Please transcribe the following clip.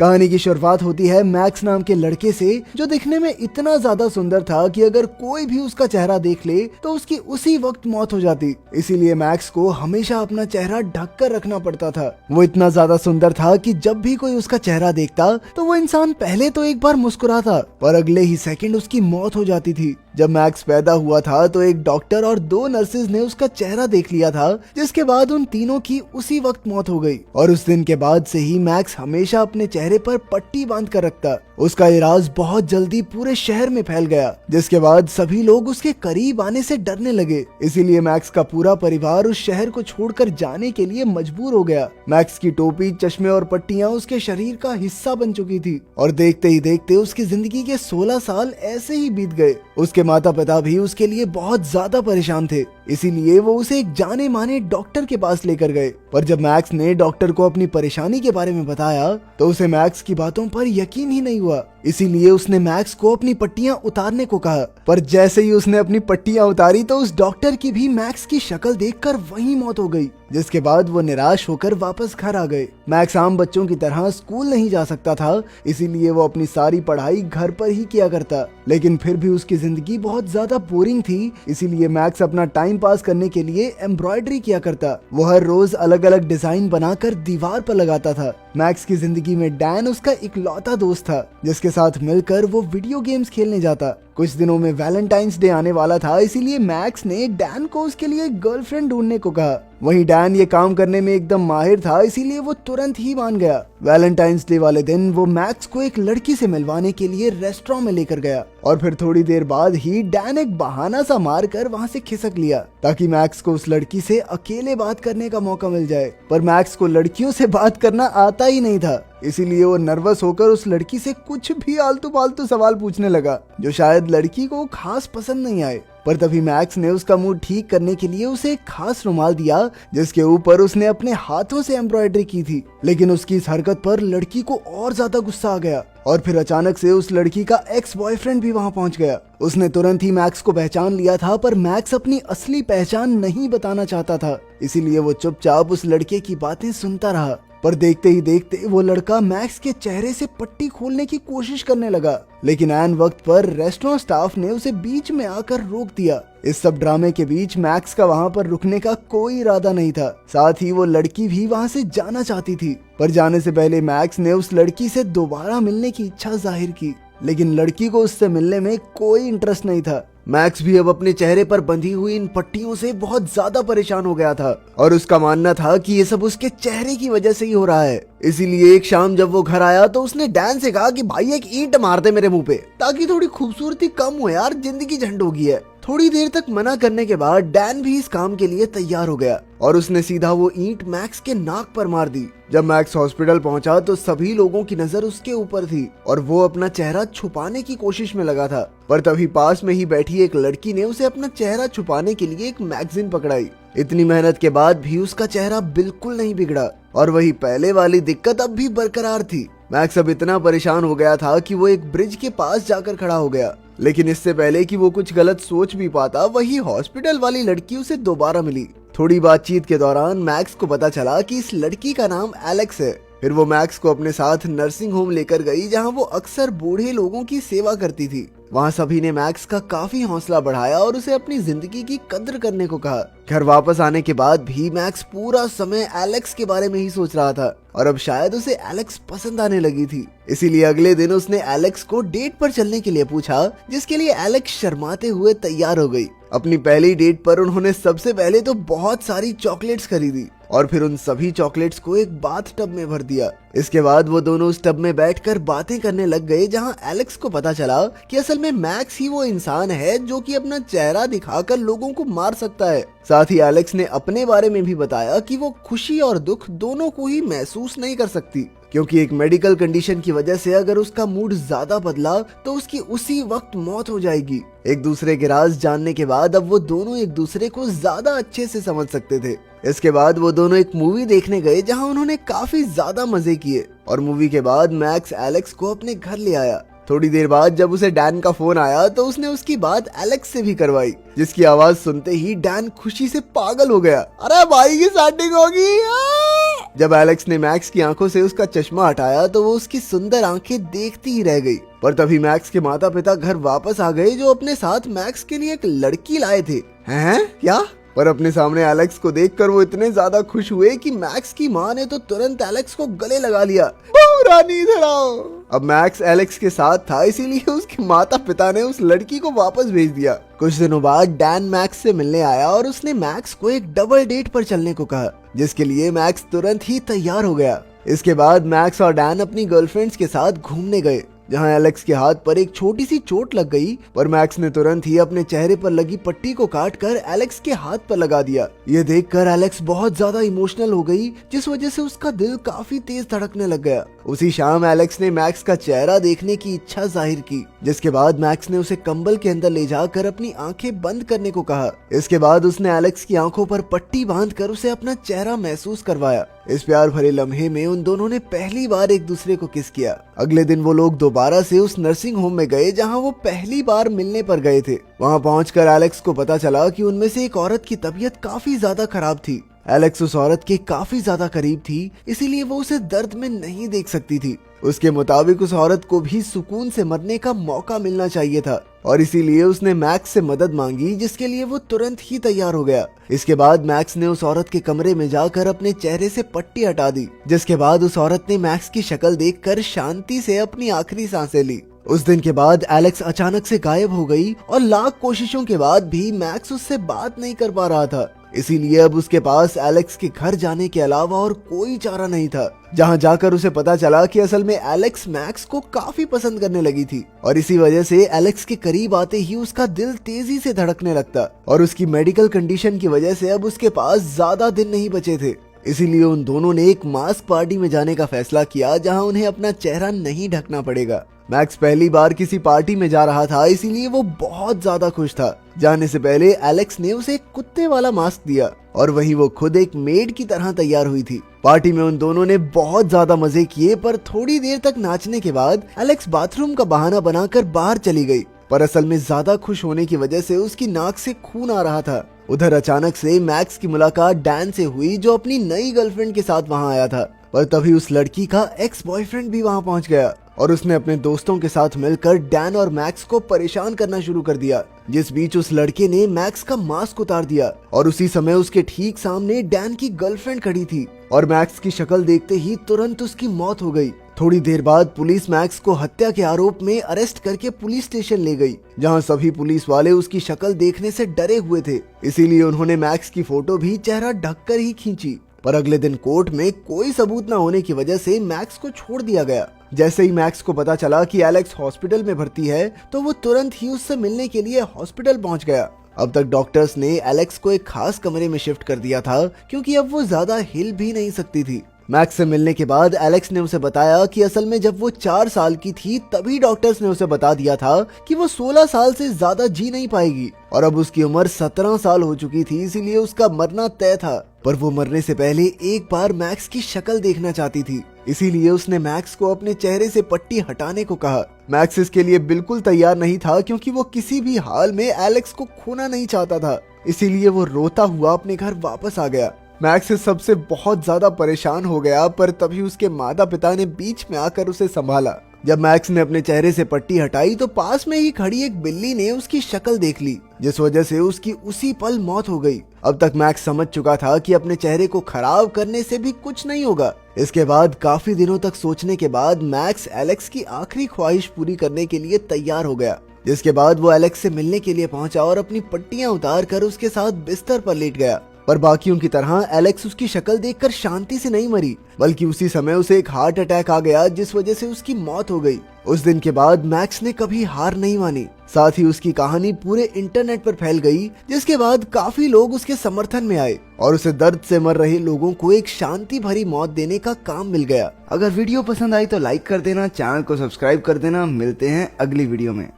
कहानी की शुरुआत होती है मैक्स नाम के लड़के से, जो दिखने में इतना ज्यादा सुंदर था कि अगर कोई भी उसका चेहरा देख ले तो उसकी उसी वक्त मौत हो जाती। इसीलिए मैक्स को हमेशा अपना चेहरा ढक कर रखना पड़ता था। वो इतना ज्यादा सुंदर था कि जब भी कोई उसका चेहरा देखता तो वो इंसान पहले तो एक बार मुस्कुराता, पर अगले ही सेकंड उसकी मौत हो जाती थी। जब मैक्स पैदा हुआ था तो एक डॉक्टर और 2 नर्सेज ने उसका चेहरा देख लिया था, जिसके बाद उन तीनों की उसी वक्त मौत हो गई। और उस दिन के बाद से ही मैक्स हमेशा अपने चेहरे पर पट्टी बांध कर रखता। उसका इलाज बहुत जल्दी पूरे शहर में फैल गया, जिसके बाद सभी लोग उसके करीब आने से डरने लगे। इसीलिए मैक्स का पूरा परिवार उस शहर को छोड़कर जाने के लिए मजबूर हो गया। मैक्स की टोपी, चश्मे और पट्टियां उसके शरीर का हिस्सा बन चुकी थी और देखते ही देखते उसकी जिंदगी के 16 साल ऐसे ही बीत गए। उसके माता पिता भी उसके लिए बहुत ज्यादा परेशान थे, इसीलिए वो उसे एक जाने माने डॉक्टर के पास लेकर गए। पर जब मैक्स ने डॉक्टर को अपनी परेशानी के बारे में बताया तो उसे मैक्स की बातों पर यकीन ही नहीं हुआ। इसीलिए उसने मैक्स को अपनी पट्टियां उतारने को कहा। पर जैसे ही उसने अपनी पट्टियां उतारी तो उस डॉक्टर की भी मैक्स की शक्ल देखकर वहीं मौत हो गई, जिसके बाद वो निराश होकर वापस घर आ गए। मैक्स आम बच्चों की तरह स्कूल नहीं जा सकता था, इसीलिए वो अपनी सारी पढ़ाई घर पर ही किया करता। लेकिन फिर भी उसकी जिंदगी बहुत ज्यादा बोरिंग थी, इसीलिए मैक्स अपना टाइम पास करने के लिए एम्ब्रॉयडरी किया करता। वो हर रोज अलग अलग डिजाइन बनाकर दीवार पर लगाता था। मैक्स की जिंदगी में डैन उसका इकलौता दोस्त था, जिसके साथ मिलकर वो वीडियो गेम्स खेलने जाता। कुछ दिनों में वैलेंटाइंस डे आने वाला था, इसीलिए मैक्स ने डैन को उसके लिए गर्लफ्रेंड ढूंढने को कहा। वहीं डैन ये काम करने में एकदम माहिर था, इसीलिए वो तुरंत ही मान गया। वैलेंटाइंस डे वाले दिन वो मैक्स को एक लड़की से मिलवाने के लिए रेस्टोरेंट में लेकर गया और फिर थोड़ी देर बाद ही डैन एक बहाना सा मारकर वहां से खिसक लिया, ताकि मैक्स को उस लड़की से अकेले बात करने का मौका मिल जाए। पर मैक्स को लड़कियों से बात करना आता ही नहीं था, इसीलिए वो नर्वस होकर उस लड़की से कुछ भी आलतू फालतू सवाल पूछने लगा, जो शायद लड़की को खास पसंद नहीं आए। पर तभी मैक्स ने उसका मूड ठीक करने के लिए उसे एक खास रुमाल दिया, जिसके ऊपर उसने अपने हाथों से एम्ब्रॉयडरी की थी। लेकिन उसकी इस हरकत पर लड़की को और ज्यादा गुस्सा आ गया और फिर अचानक से उस लड़की का एक्स बॉयफ्रेंड भी वहां पहुंच गया। उसने तुरंत ही मैक्स को पहचान लिया था, पर मैक्स अपनी असली पहचान नहीं बताना चाहता था, इसीलिए वो चुपचाप उस लड़के की बातें सुनता रहा। पर देखते ही देखते वो लड़का मैक्स के चेहरे से पट्टी खोलने की कोशिश करने लगा, लेकिन ऐन वक्त पर रेस्टोरेंट स्टाफ ने उसे बीच में आकर रोक दिया। इस सब ड्रामे के बीच मैक्स का वहां पर रुकने का कोई इरादा नहीं था, साथ ही वो लड़की भी वहां से जाना चाहती थी। पर जाने से पहले मैक्स ने उस लड़की से दोबारा मिलने की इच्छा जाहिर की, लेकिन लड़की को उससे मिलने में कोई इंटरेस्ट नहीं था। मैक्स भी अब अपने चेहरे पर बंधी हुई इन पट्टियों से बहुत ज्यादा परेशान हो गया था और उसका मानना था कि ये सब उसके चेहरे की वजह से ही हो रहा है। इसीलिए एक शाम जब वो घर आया तो उसने डैन से कहा कि भाई एक ईंट मार दे मेरे मुंह पे, ताकि थोड़ी खूबसूरती कम हो यार, जिंदगी झंड हो गई है। थोड़ी देर तक मना करने के बाद डैन भी इस काम के लिए तैयार हो गया और उसने सीधा वो ईंट मैक्स के नाक पर मार दी। जब मैक्स हॉस्पिटल पहुंचा तो सभी लोगों की नजर उसके ऊपर थी और वो अपना चेहरा छुपाने की कोशिश में लगा था। पर तभी पास में ही बैठी एक लड़की ने उसे अपना चेहरा छुपाने के लिए एक मैगजीन पकड़ाई। इतनी मेहनत के बाद भी उसका चेहरा बिल्कुल नहीं बिगड़ा और वही पहले वाली दिक्कत अब भी बरकरार थी। मैक्स अब इतना परेशान हो गया था कि वो एक ब्रिज के पास जाकर खड़ा हो गया, लेकिन इससे पहले कि वो कुछ गलत सोच भी पाता, वही हॉस्पिटल वाली लड़की उसे दोबारा मिली। थोड़ी बातचीत के दौरान मैक्स को पता चला कि इस लड़की का नाम एलेक्स है। फिर वो मैक्स को अपने साथ नर्सिंग होम लेकर गई, जहां वो अक्सर बूढ़े लोगों की सेवा करती थी। वहां सभी ने मैक्स का काफी हौसला बढ़ाया और उसे अपनी जिंदगी की कद्र करने को कहा। घर वापस आने के बाद भी मैक्स पूरा समय एलेक्स के बारे में ही सोच रहा था और अब शायद उसे एलेक्स पसंद आने लगी थी। इसीलिए अगले दिन उसने एलेक्स को डेट पर चलने के लिए पूछा, जिसके लिए एलेक्स शर्माते हुए तैयार हो गई। अपनी पहली डेट पर उन्होंने सबसे पहले तो बहुत सारी चॉकलेट्स खरीदी और फिर उन सभी चॉकलेट्स को एक बाथ टब में भर दिया। इसके बाद वो दोनों उस टब में बैठकर बातें करने लग गए, जहां एलेक्स को पता चला कि असल में मैक्स ही वो इंसान है जो कि अपना चेहरा दिखाकर लोगों को मार सकता है। साथ ही एलेक्स ने अपने बारे में भी बताया कि वो खुशी और दुख दोनों को ही महसूस नहीं कर सकती, क्योंकि एक मेडिकल कंडीशन की वजह से अगर उसका मूड ज्यादा बदला तो उसकी उसी वक्त मौत हो जाएगी। एक दूसरे के राज जानने के बाद अब वो दोनों एक दूसरे को ज्यादा अच्छे से समझ सकते थे। इसके बाद वो दोनों एक मूवी देखने गए, जहां उन्होंने काफी ज्यादा मजे किए और मूवी के बाद मैक्स एलेक्स को अपने घर ले आया। थोड़ी देर बाद जब उसे डैन का फोन आया तो उसने उसकी बात एलेक्स से भी करवाई, जिसकी आवाज सुनते ही डैन खुशी से पागल हो गया। अरे भाई की सेटिंग होगी। जब एलेक्स ने मैक्स की आंखों से उसका चश्मा हटाया तो वो उसकी सुंदर आंखें देखती ही रह गई। पर तभी मैक्स के माता पिता घर वापस आ गए, जो अपने साथ मैक्स के लिए एक लड़की लाए थे। हैं क्या? पर अपने सामने एलेक्स को देखकर वो इतने ज्यादा खुश हुए कि मैक्स की माँ ने तो तुरंत एलेक्स को गले लगा लिया। बहू रानी इधर आओ। अब मैक्स एलेक्स के साथ था, इसीलिए उसके माता पिता ने उस लड़की को वापस भेज दिया। कुछ दिनों बाद डैन मैक्स से मिलने आया और उसने मैक्स को एक डबल डेट पर चलने को कहा, जिसके लिए मैक्स तुरंत ही तैयार हो गया। इसके बाद मैक्स और डैन अपनी गर्लफ्रेंड्स के साथ घूमने गए, जहां एलेक्स के हाथ पर एक छोटी सी चोट लग गई। पर मैक्स ने तुरंत ही अपने चेहरे पर लगी पट्टी को काटकर एलेक्स के हाथ पर लगा दिया। ये देखकर एलेक्स बहुत ज्यादा इमोशनल हो गई, जिस वजह से उसका दिल काफी तेज धड़कने लग गया। उसी शाम एलेक्स ने मैक्स का चेहरा देखने की इच्छा जाहिर की, जिसके बाद मैक्स ने उसे कंबल के अंदर ले जाकर अपनी आंखें बंद करने को कहा। इसके बाद उसने एलेक्स की आंखों पर पट्टी बांधकर उसे अपना चेहरा महसूस करवाया। इस प्यार भरे लम्हे में उन दोनों ने पहली बार एक दूसरे को किस किया। अगले दिन वो लोग दोबारा से उस नर्सिंग होम में गए जहां वो पहली बार मिलने पर गए थे। वहां पहुंचकर एलेक्स को पता चला कि उनमें से एक औरत की तबीयत काफी ज्यादा खराब थी। एलेक्स उस औरत के काफी ज्यादा करीब थी, इसीलिए वो उसे दर्द में नहीं देख सकती थी। उसके मुताबिक उस औरत को भी सुकून से मरने का मौका मिलना चाहिए था, और इसीलिए उसने मैक्स से मदद मांगी, जिसके लिए वो तुरंत ही तैयार हो गया। इसके बाद मैक्स ने उस औरत के कमरे में जाकर अपने चेहरे से पट्टी हटा दी, जिसके बाद उस औरत ने मैक्स की शक्ल देखकर शांति से अपनी आखिरी सांसें ली। उस दिन के बाद एलेक्स अचानक से गायब हो गई और लाख कोशिशों के बाद भी मैक्स उससे बात नहीं कर पा रहा था। इसीलिए अब उसके पास एलेक्स के घर जाने के अलावा और कोई चारा नहीं था, जहां जाकर उसे पता चला कि असल में एलेक्स मैक्स को काफी पसंद करने लगी थी, और इसी वजह से एलेक्स के करीब आते ही उसका दिल तेजी से धड़कने लगता, और उसकी मेडिकल कंडीशन की वजह से अब उसके पास ज्यादा दिन नहीं बचे थे। इसीलिए उन दोनों ने एक मास्क पार्टी में जाने का फैसला किया, जहां उन्हें अपना चेहरा नहीं ढकना पड़ेगा। मैक्स पहली बार किसी पार्टी में जा रहा था, इसीलिए वो बहुत ज्यादा खुश था। जाने से पहले एलेक्स ने उसे एक कुत्ते वाला मास्क दिया, और वहीं वो खुद एक मेड की तरह तैयार हुई थी। पार्टी में उन दोनों ने बहुत ज्यादा मजे किए, पर थोड़ी देर तक नाचने के बाद एलेक्स बाथरूम का बहाना बनाकर बाहर चली गई, पर असल में ज्यादा खुश होने की वजह से उसकी नाक से खून आ रहा था। उधर अचानक से मैक्स की मुलाकात डैन से हुई, जो अपनी नई गर्लफ्रेंड के साथ वहां आया था। पर तभी उस लड़की का एक्स बॉयफ्रेंड भी वहां पहुंच गया, और उसने अपने दोस्तों के साथ मिलकर डैन और मैक्स को परेशान करना शुरू कर दिया। जिस बीच उस लड़के ने मैक्स का मास्क उतार दिया, और उसी समय उसके ठीक सामने डैन की गर्लफ्रेंड खड़ी थी, और मैक्स की शक्ल देखते ही तुरंत उसकी मौत हो गई। थोड़ी देर बाद पुलिस मैक्स को हत्या के आरोप में अरेस्ट करके पुलिस स्टेशन ले गई, जहां सभी पुलिस वाले उसकी शक्ल देखने से डरे हुए थे। इसीलिए उन्होंने मैक्स की फोटो भी चेहरा ढककर ही खींची। पर अगले दिन कोर्ट में कोई सबूत न होने की वजह से मैक्स को छोड़ दिया गया। जैसे ही मैक्स को पता चला कि एलेक्स हॉस्पिटल में भर्ती है, तो वो तुरंत ही उससे मिलने के लिए हॉस्पिटल पहुंच गया। अब तक डॉक्टर्स ने एलेक्स को एक खास कमरे में शिफ्ट कर दिया था, क्योंकि अब वो ज्यादा हिल भी नहीं सकती थी। मैक्स से मिलने के बाद एलेक्स ने उसे बताया कि असल में जब वो 4 साल की थी, तभी डॉक्टर्स ने उसे बता दिया था कि वो 16 साल से ज्यादा जी नहीं पाएगी, और अब उसकी उम्र 17 साल हो चुकी थी, इसीलिए उसका मरना तय था। पर वो मरने से पहले एक बार मैक्स की शक्ल देखना चाहती थी, इसीलिए उसने मैक्स को अपने चेहरे से पट्टी हटाने को कहा। मैक्स इसके लिए बिल्कुल तैयार नहीं था, क्योंकि वो किसी भी हाल में एलेक्स को खोना नहीं चाहता था। इसीलिए वो रोता हुआ अपने घर वापस आ गया। मैक्स इस सबसे बहुत ज्यादा परेशान हो गया, पर तभी उसके माता पिता ने बीच में आकर उसे संभाला। जब मैक्स ने अपने चेहरे से पट्टी हटाई, तो पास में ही खड़ी एक बिल्ली ने उसकी शक्ल देख ली, जिस वजह से उसकी उसी पल मौत हो गई। अब तक मैक्स समझ चुका था कि अपने चेहरे को खराब करने से भी कुछ नहीं होगा। इसके बाद काफी दिनों तक सोचने के बाद मैक्स एलेक्स की आखिरी ख्वाहिश पूरी करने के लिए तैयार हो गया, जिसके बाद वो एलेक्स से मिलने के लिए पहुंचा और अपनी पट्टियां उतार कर उसके साथ बिस्तर पर लेट गया। पर बाकियों की तरह एलेक्स उसकी शक्ल देखकर शांति से नहीं मरी, बल्कि उसी समय उसे एक हार्ट अटैक आ गया, जिस वजह से उसकी मौत हो गई। उस दिन के बाद मैक्स ने कभी हार नहीं मानी। साथ ही उसकी कहानी पूरे इंटरनेट पर फैल गई, जिसके बाद काफी लोग उसके समर्थन में आए और उसे दर्द से मर रहे लोगों को एक शांति भरी मौत देने का काम मिल गया। अगर वीडियो पसंद आई तो लाइक कर देना, चैनल को सब्सक्राइब कर देना। मिलते हैं अगली वीडियो में।